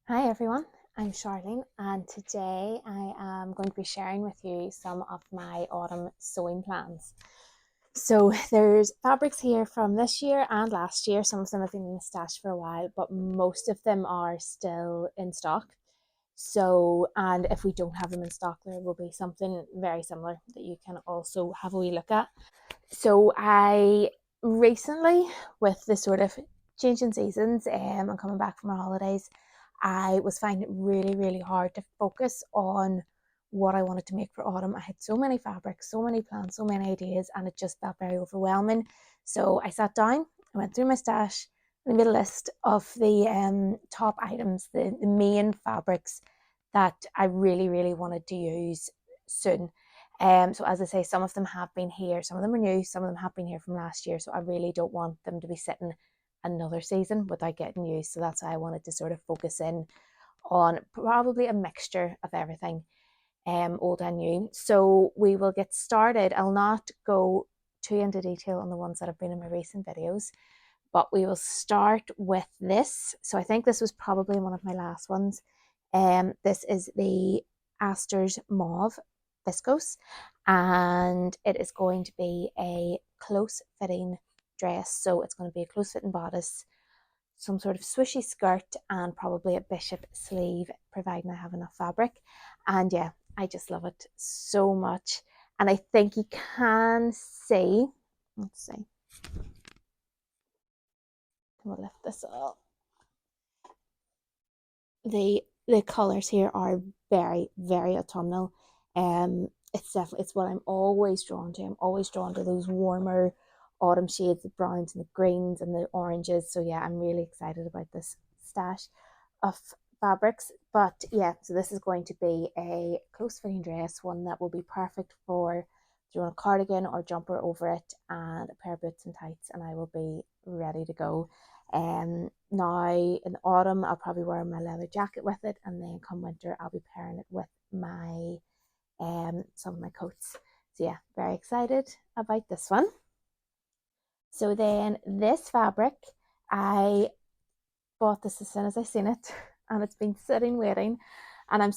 Hi everyone, I'm Sharlene and today I am going to be sharing with you some of my autumn sewing plans. So there's fabrics here from this year and last year. Some of them have been in the stash for a while, but most of them are still in stock. And if we don't have them in stock, there will be something very similar that you can also have a wee look at. So I recently, with the sort of changing seasons and coming back from our holidays, I was finding it really hard to focus on what I wanted to make for autumn. I had so many fabrics, so many plans, so many ideas, and it just felt very overwhelming. So I sat down, I went through my stash, and I made a list of the top items, the main fabrics that I really wanted to use soon. So as I say, some of them have been here, some of them are new, some of them have been here from last year. So I really don't want them to be sitting another season without getting used. So that's why I wanted to sort of focus in on probably a mixture of everything, old and new. So we will get started. I'll not go too into detail on the ones that have been in my recent videos, but we will start with this. So I think this was probably one of my last ones. This is the Asters Mauve Viscose, and it is going to be a close fitting dress. So it's going to be a close fitting bodice, some sort of swishy skirt, and probably a bishop sleeve, providing I have enough fabric. And yeah, I just love it so much. And I think you can see, let's see, we'll lift this up. The colors here are very autumnal. It's what I'm always drawn to. I'm always drawn to those warmer autumn shades, the browns and the greens and the oranges. So yeah, I'm really excited about this stash of fabrics. But yeah, so this is going to be a close fitting dress, one that will be perfect for throwing a cardigan or jumper over it and a pair of boots and tights, and I will be ready to go. Now in the autumn, I'll probably wear my leather jacket with it, and then come winter, I'll be pairing it with my some of my coats. So yeah, very excited about this one. So then this fabric, I bought this as soon as I seen it, and it's been sitting waiting, and I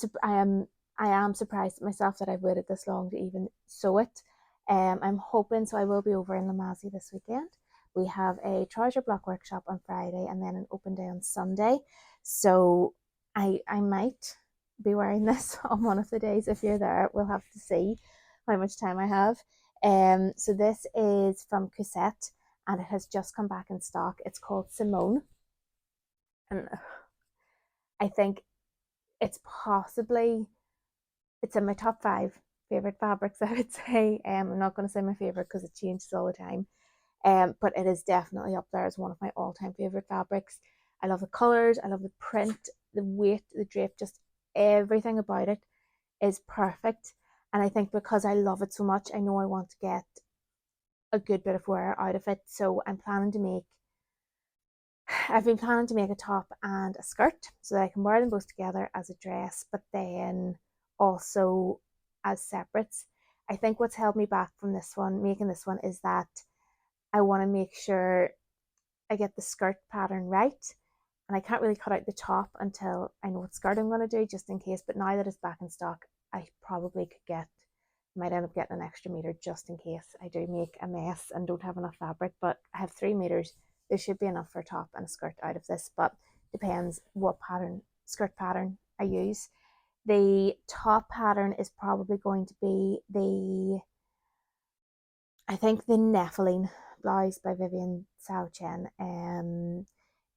am surprised at myself that I've waited this long to even sew it. I'm hoping, so I will be over in Lamazi this weekend. We have a trouser block workshop on Friday and then an open day on Sunday. So I might be wearing this on one of the days. If you're there, we'll have to see how much time I have. So this is from Cousette, and it has just come back in stock. It's called Simone, and I think it's possibly it's in my top five favorite fabrics. I would say. I'm not going to say my favorite because it changes all the time. But it is definitely up there as one of my all-time favorite fabrics. I love the colors, I love the print, the weight, the drape, just everything about it is perfect. And I think because I love it so much, I know I want to get a good bit of wear out of it. So I've been planning to make a top and a skirt so that I can wear them both together as a dress, but then also as separates. I think what's held me back from making this one, is that I want to make sure I get the skirt pattern right. And I can't really cut out the top until I know what skirt I'm going to do, just in case. But now that it's back in stock, I probably might end up getting an extra meter just in case I do make a mess and don't have enough fabric. But I have 3 meters. There should be enough for a top and a skirt out of this, but depends what skirt pattern I use. The top pattern is probably going to be I think the Nephiline blouse by Vivian, Chen.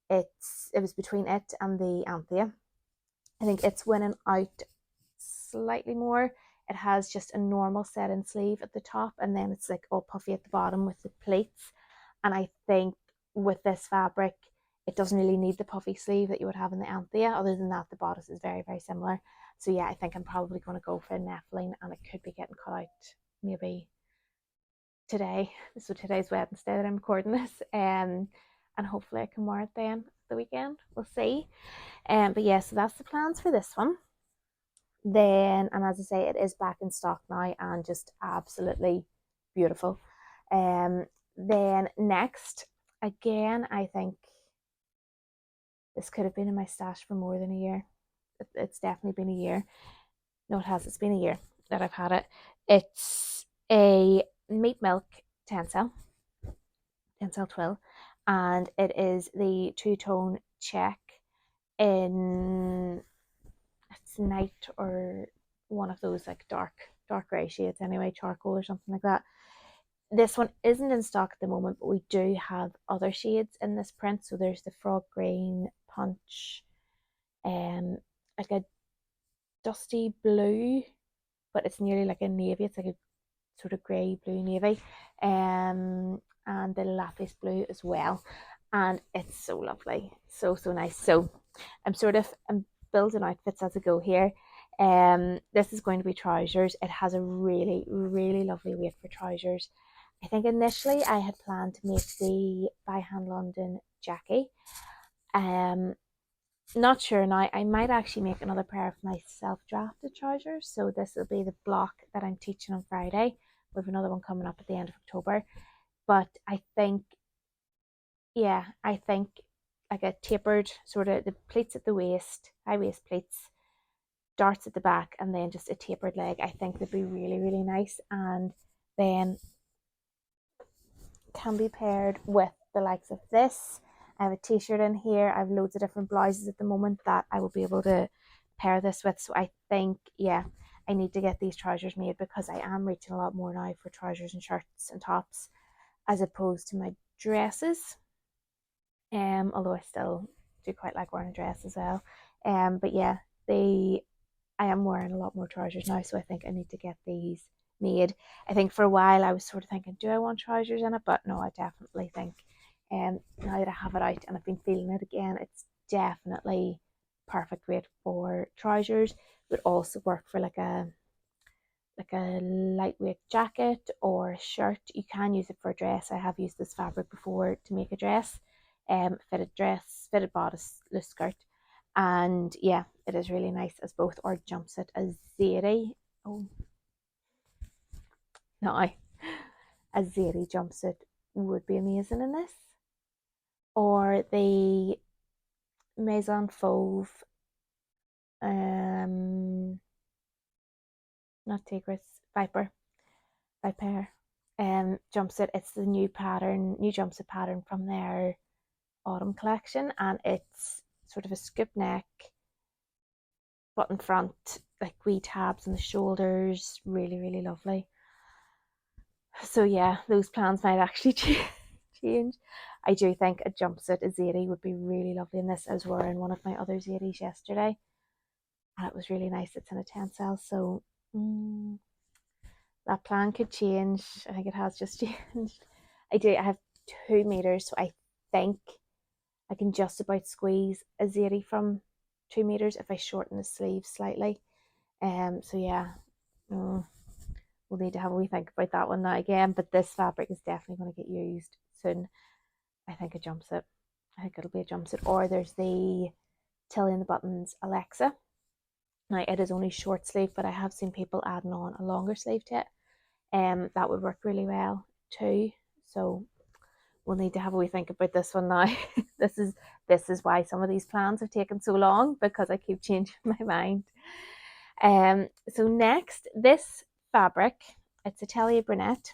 It was between it and the Anthea. I think it's winning out slightly more. It has just a normal set-in sleeve at the top, and then it's like all puffy at the bottom with the pleats. And I think with this fabric, it doesn't really need the puffy sleeve that you would have in the Anthea. Other than that, the bodice is very similar. So yeah, I think I'm probably going to go for a Nephiline, and it could be getting cut out maybe today. So today's Wednesday that I'm recording this, and hopefully I can wear it then the weekend. We'll see. But yeah, so that's the plans for this one. Then, and as I say, it is back in stock now and just absolutely beautiful. Then next, again, I think This could have been in my stash for more than a year. It's definitely been a year. No, it has. It's been a year that I've had it. It's a Meat Milk Tencel Twill, and it is the two-tone check in, it's night or one of those like dark grey shades anyway, charcoal or something like that. This one isn't in stock at the moment, but we do have other shades in this print. So there's the frog green punch, like a dusty blue, but it's nearly like a navy. It's like a sort of grey blue navy, and the lapis blue as well. And it's so lovely, so nice. So I'm building outfits as I go here. This is going to be trousers. It has a really lovely weight for trousers. I think initially I had planned to make the By Hand London Jackie. Not sure now. I might actually make another pair of my self-drafted trousers. So this will be the block that I'm teaching on Friday. We have another one coming up at the end of October. But I think like a tapered sort of, the pleats at the waist, high waist pleats, darts at the back, and then just a tapered leg. I think they'd be really nice, and then can be paired with the likes of this. I have a t-shirt in here. I have loads of different blouses at the moment that I will be able to pair this with. So I think, I need to get these trousers made, because I am reaching a lot more now for trousers and shirts and tops as opposed to my dresses. Although I still do quite like wearing a dress as well. But yeah, I am wearing a lot more trousers now, so I think I need to get these made. I think for a while I was sort of thinking, do I want trousers in it? But no, I definitely think now that I have it out and I've been feeling it again, it's definitely perfect weight for trousers. It would also work for like a lightweight jacket or a shirt. You can use it for a dress. I have used this fabric before to make a dress. Fitted dress, fitted bodice, loose skirt. And yeah, it is really nice as both. Or jumpsuit as Zadie. Oh no, a Zadie jumpsuit would be amazing in this. Or the Maison Fauve, not Tigris, Vipere, jumpsuit. It's the new jumpsuit pattern from their autumn collection, and it's sort of a scoop neck, button front, like wee tabs on the shoulders, really lovely. So yeah, those plans might actually change. I do think a jumpsuit, a Zadie, would be really lovely in this. I was wearing one of my other Zadies yesterday, and it was really nice. It's in a Tencel, so that plan could change. I think it has just changed. I have 2 meters, so I think I can just about squeeze a Zadie from 2 meters if I shorten the sleeves slightly. So yeah, we'll need to have a wee think about that one now again. But this fabric is definitely going to get used soon. I think a jumpsuit. I think it'll be a jumpsuit. Or there's the Tilly and the Buttons Alexa. Now it is only short sleeve, but I have seen people adding on a longer sleeve to it. That would work really well too. So we'll need to have a wee think about this one now. This is why some of these plans have taken so long, because I keep changing my mind. So next, this fabric, it's Atelier Brunette,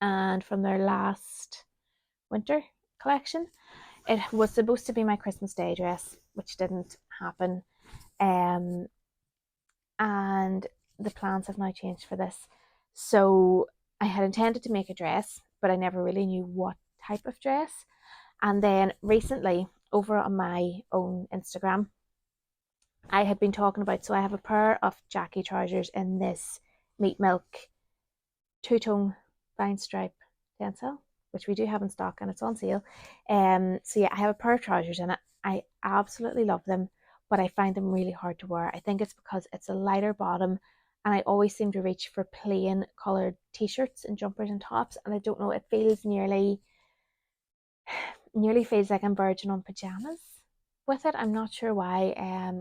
and from their last winter collection. It was supposed to be my Christmas Day dress, which didn't happen. And the plans have now changed for this. So I had intended to make a dress, but I never really knew what type of dress. And then recently, over on my own Instagram, I had been talking about, so I have a pair of Jackie trousers in this Meat Milk two-tone fine stripe Tencel, which we do have in stock, and it's on sale. So yeah, I have a pair of trousers in it. I absolutely love them, but I find them really hard to wear. I think it's because it's a lighter bottom, and I always seem to reach for plain coloured t-shirts and jumpers and tops, and I don't know, it feels nearly feels like I'm verging on pajamas with it. I'm not sure why. I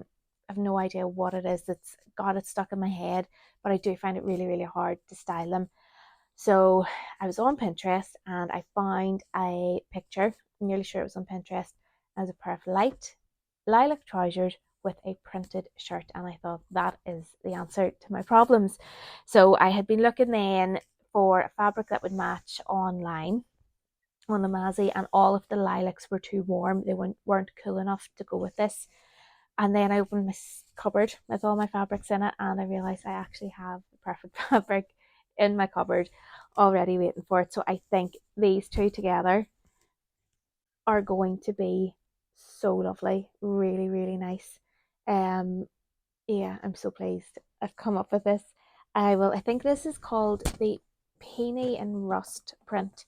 have no idea what it is that's got it stuck in my head, but I do find it really hard to style them. So I was on Pinterest and I found a picture, I'm nearly sure it was on Pinterest, as a pair of light lilac trousers with a printed shirt, and I thought that is the answer to my problems. So I had been looking then for a fabric that would match online on the Maison, and all of the lilacs were too warm. They weren't cool enough to go with this. And then I opened my cupboard with all my fabrics in it, and I realized I actually have the perfect fabric in my cupboard already waiting for it. So I think these two together are going to be so lovely, really, really nice. Yeah, I'm so pleased I've come up with this. I think this is called the Peony and Rust print.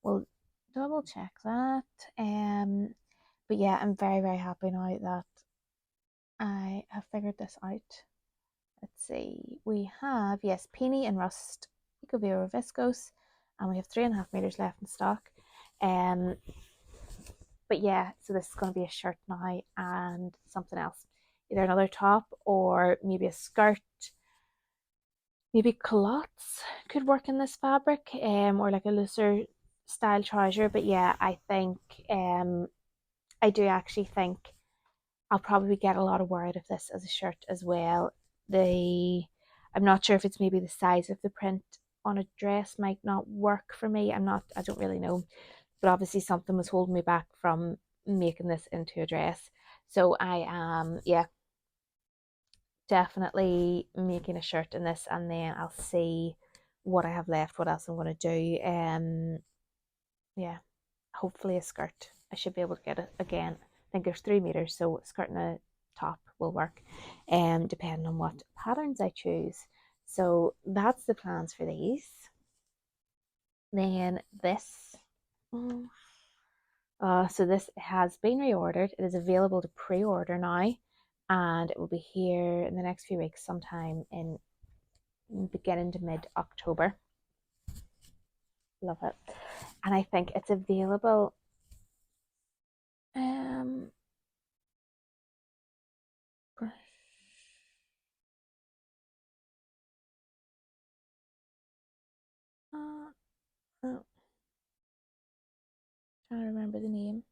We'll double check that. But yeah, I'm very, very happy now that I have figured this out. Let's see, we have, yes, Peony and Rust Ecovero Viscose, and we have 3.5 meters left in stock. But yeah, so this is going to be a shirt now and something else, either another top or maybe a skirt. Maybe culottes could work in this fabric, or like a looser style trouser. But yeah, I think I do actually think I'll probably get a lot of wear out of this as a shirt as well. I'm not sure if it's maybe the size of the print on a dress might not work for me. I don't really know, but obviously something was holding me back from making this into a dress. So I am, yeah, definitely making a shirt in this, and then I'll see what I have left, what else I'm going to do. Yeah, hopefully a skirt. I should be able to get it again. I think there's 3 meters, so a skirt and a top will work, depending on what patterns I choose. So that's the plans for these. Then this, so this has been reordered. It is available to pre-order now, and it will be here in the next few weeks, sometime in beginning to mid-October. Love it. And I think it's available oh, trying to remember the name.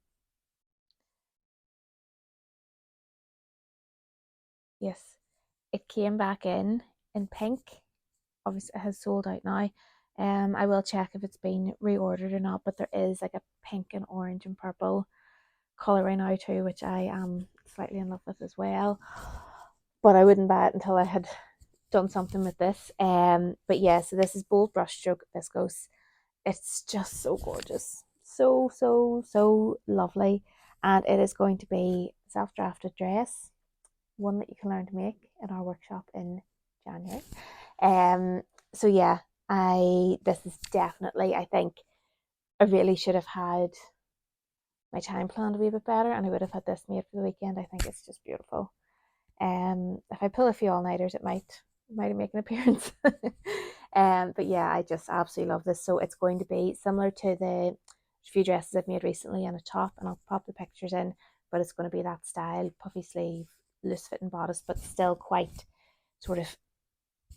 Yes, it came back in pink. Obviously it has sold out now. I will check if it's been reordered or not, but there is like a pink and orange and purple colour right now too, which I am slightly in love with as well. But I wouldn't buy it until I had done something with this. But yeah, so this is bold brushstroke viscose. It's just so gorgeous, so lovely, and it is going to be self-drafted dress, one that you can learn to make in our workshop in January. So yeah, this is definitely, I think I really should have had my time planned a wee bit better, and I would have had this made for the weekend. I think it's just beautiful. If I pull a few all-nighters, it might make an appearance. But yeah, I just absolutely love this. So it's going to be similar to the few dresses I've made recently, and a top, and I'll pop the pictures in, but it's going to be that style, puffy sleeve, loose fitting bodice, but still quite sort of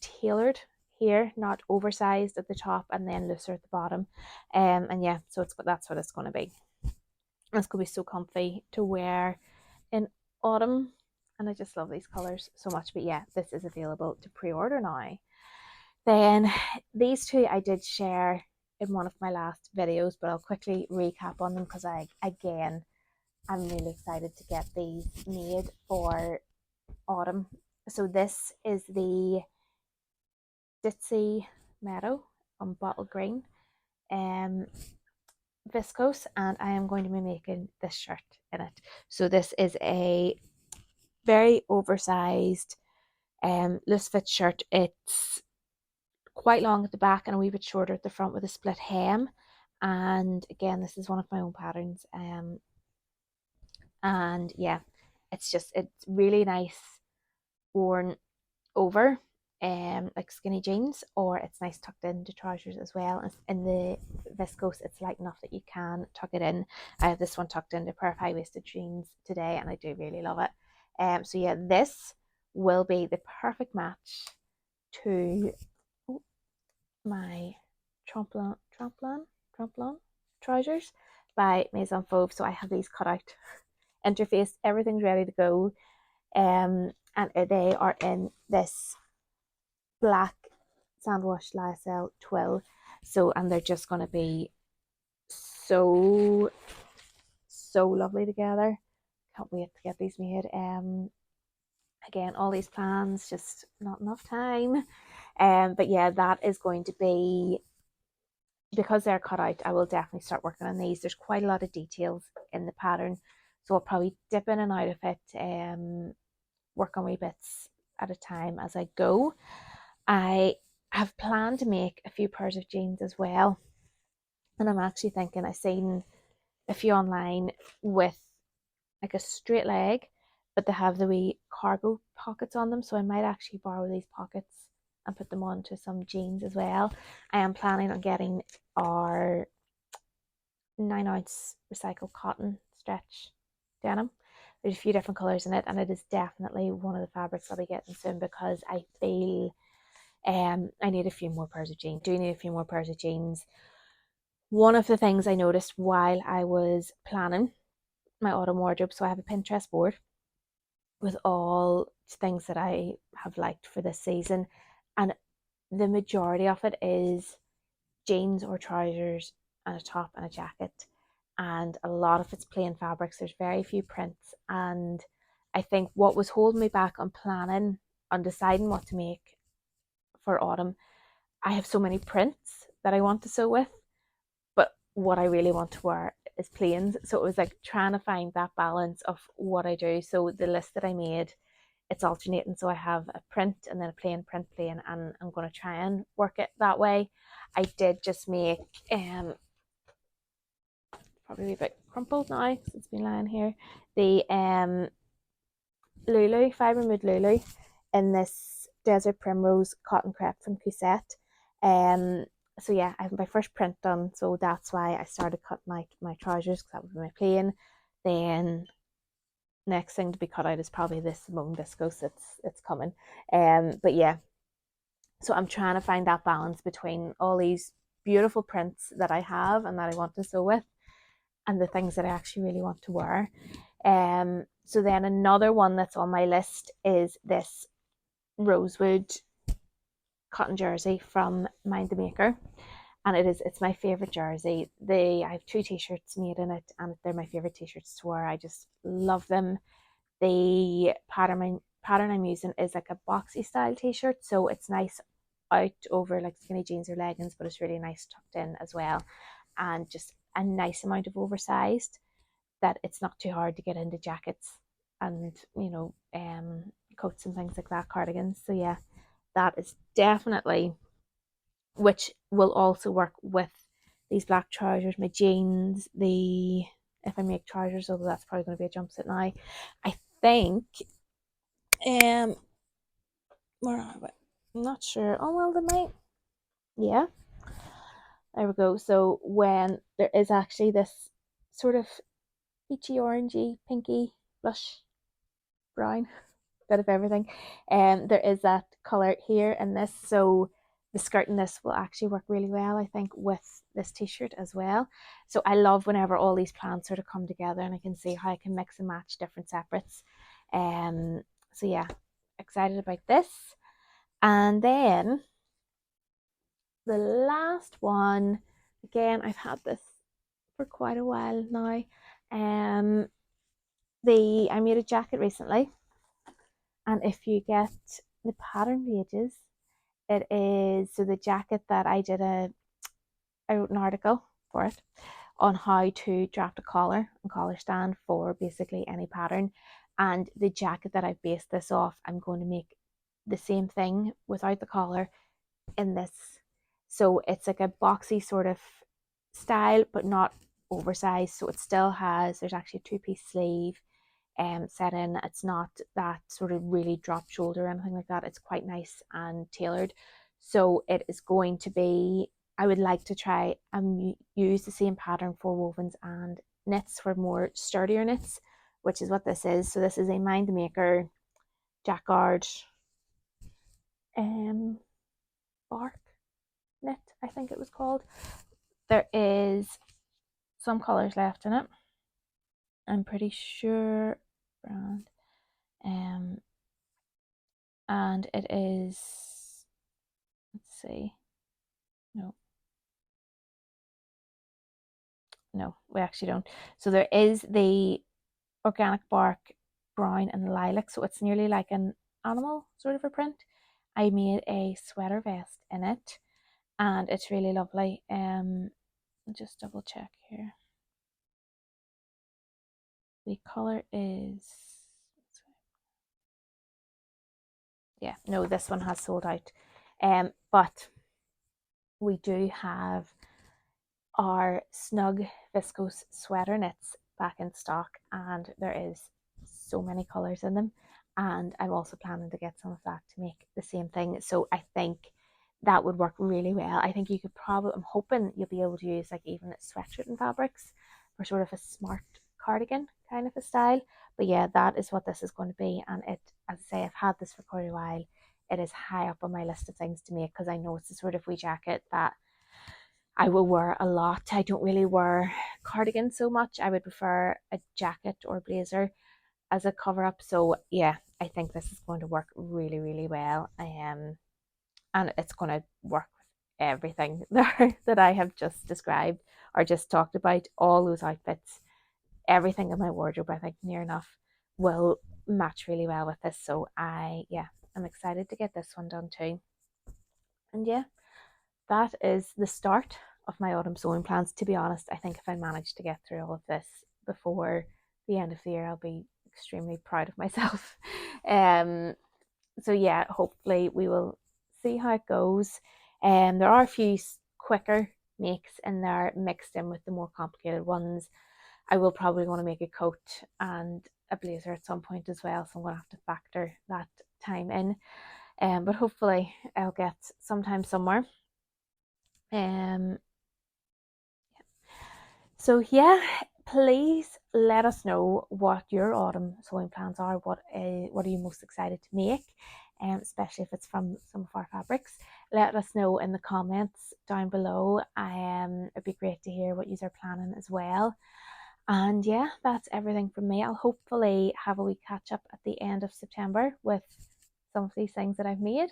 tailored here, not oversized at the top and then looser at the bottom. And yeah, so that's what it's going to be. It's going to be so comfy to wear in autumn, and I just love these colors so much. But yeah, this is available to pre-order now. Then these two I did share in one of my last videos, but I'll quickly recap on them because I'm really excited to get these made for autumn. So this is the Ditsy Meadow on bottle green viscose, and I am going to be making this shirt in it. So this is a very oversized loose fit shirt. It's quite long at the back and a wee bit shorter at the front with a split hem, and again, this is one of my own patterns. And yeah, it's really nice worn over like skinny jeans, or it's nice tucked into trousers as well. And in the viscose, it's light enough that you can tuck it in. I have this one tucked into a pair of high-waisted jeans today, and I do really love it. So yeah, this will be the perfect match to my Tremplin trousers by Maison Fauve. So I have these cut out interfaced, everything's ready to go. And they are in this black sandwash lyocell twill. So, and they're just going to be so lovely together. Can't wait to get these made. Again, all these plans, just not enough time. But yeah, that is going to be, because they're cut out, I will definitely start working on these. There's quite a lot of details in the pattern, so I'll probably dip in and out of it, work on wee bits at a time as I go. I have planned to make a few pairs of jeans as well, and I'm actually thinking, I've seen a few online with like a straight leg, but they have the wee cargo pockets on them, so I might actually borrow these pockets and put them onto some jeans as well. I am planning on getting our 9-ounce recycled cotton stretch denim. There's a few different colours in it, and it is definitely one of the fabrics I'll be getting soon, because I feel I need a few more pairs of jeans. Do need a few more pairs of jeans. One of the things I noticed while I was planning my autumn wardrobe, so I have a Pinterest board with all things that I have liked for this season, and the majority of it is jeans or trousers and a top and a jacket, and a lot of it's plain fabrics. There's very few prints, and I think what was holding me back on planning, on deciding what to make for autumn, I have so many prints that I want to sew with, but what I really want to wear is plains. So it was like trying to find that balance of what I do. So the list that I made, it's alternating. So I have a print and then a plain, print, plain, and I'm going to try and work it that way. I did just make probably a bit crumpled now because it's been lying here, the Lulu, Fibre Mood Lulu, in this Desert Primrose cotton crepe from Cousette. So yeah, I have my first print done, so that's why I started cutting my trousers, because that would be my plain. Then next thing to be cut out is probably this Simone Viscose. It's coming. But yeah, so I'm trying to find that balance between all these beautiful prints that I have and that I want to sew with, and the things that I actually really want to wear. So then another one that's on my list is this rosewood cotton jersey from Mind the Maker, and it's my favorite jersey. I have 2 t-shirts made in it, and they're my favorite t-shirts to wear. I just love them. The pattern I'm using is like a boxy style t-shirt, so it's nice out over like skinny jeans or leggings, but it's really nice tucked in as well, and just a nice amount of oversized, that it's not too hard to get into jackets and coats and things like that, cardigans. So yeah, that is definitely, which will also work with these black trousers, my jeans, if I make trousers, although that's probably going to be a jumpsuit now. I think where are we? I'm not sure. Oh well, they might. Yeah, there we go. So when there is actually this sort of peachy, orangey, pinky, blush, brown, bit of everything, there is that color here in this. So the skirt in this will actually work really well, I think, with this t-shirt as well. So I love whenever all these plans sort of come together and I can see how I can mix and match different separates. So yeah, excited about this. And then the last one, again, I've had this for quite a while now. I made a jacket recently, and if you get the pattern pages, it is, so the jacket that I wrote an article for it on how to draft a collar and collar stand for basically any pattern. And the jacket that I based this off, I'm going to make the same thing without the collar in this. So it's like a boxy sort of style, but not oversized. So it still has, there's actually a 2-piece sleeve set in. It's not that sort of really drop shoulder or anything like that. It's quite nice and tailored. So it is going to be, I would like to try and use the same pattern for wovens and knits, for more sturdier knits, which is what this is. So this is a Mind the Maker jacquard bark knit, I think it was called. There is some colours left in it. I'm pretty sure brand. And it is, let's see, no, no, we actually don't. So there is the organic bark brown and lilac, so it's nearly like an animal sort of a print. I made a sweater vest in it, and it's really lovely. Just double check here. The color is, yeah, no, this one has sold out. But we do have our snug viscose sweater knits back in stock, and there is so many colors in them, and I'm also planning to get some of that to make the same thing. So I think that would work really well. I think you could probably, I'm hoping you'll be able to use like even sweatshirt and fabrics for sort of a smart cardigan kind of a style. But yeah, that is what this is going to be, and it, as I say, I've had this for quite a while. It is high up on my list of things to make because I know it's the sort of wee jacket that I will wear a lot. I don't really wear cardigans so much. I would prefer a jacket or blazer as a cover up. So yeah, I think this is going to work really, really well. And it's going to work with everything there that I have just described or just talked about. All those outfits, everything in my wardrobe, I think near enough will match really well with this. So I'm excited to get this one done too. And yeah, that is the start of my autumn sewing plans. To be honest, I think if I manage to get through all of this before the end of the year, I'll be extremely proud of myself. um, so yeah, hopefully we will see how it goes. There are a few quicker makes in there mixed in with the more complicated ones. I will probably want to make a coat and a blazer at some point as well, so I'm going to have to factor that time in. But hopefully I'll get sometime somewhere. Um, So yeah, please let us know what your autumn sewing plans are. What are you most excited to make? Especially if it's from some of our fabrics. Let us know in the comments down below. It'd be great to hear what you are planning as well. And yeah, that's everything from me. I'll hopefully have a wee catch up at the end of September with some of these things that I've made.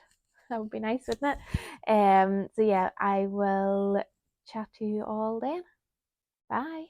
That would be nice, wouldn't it? So yeah, I will chat to you all then. Bye.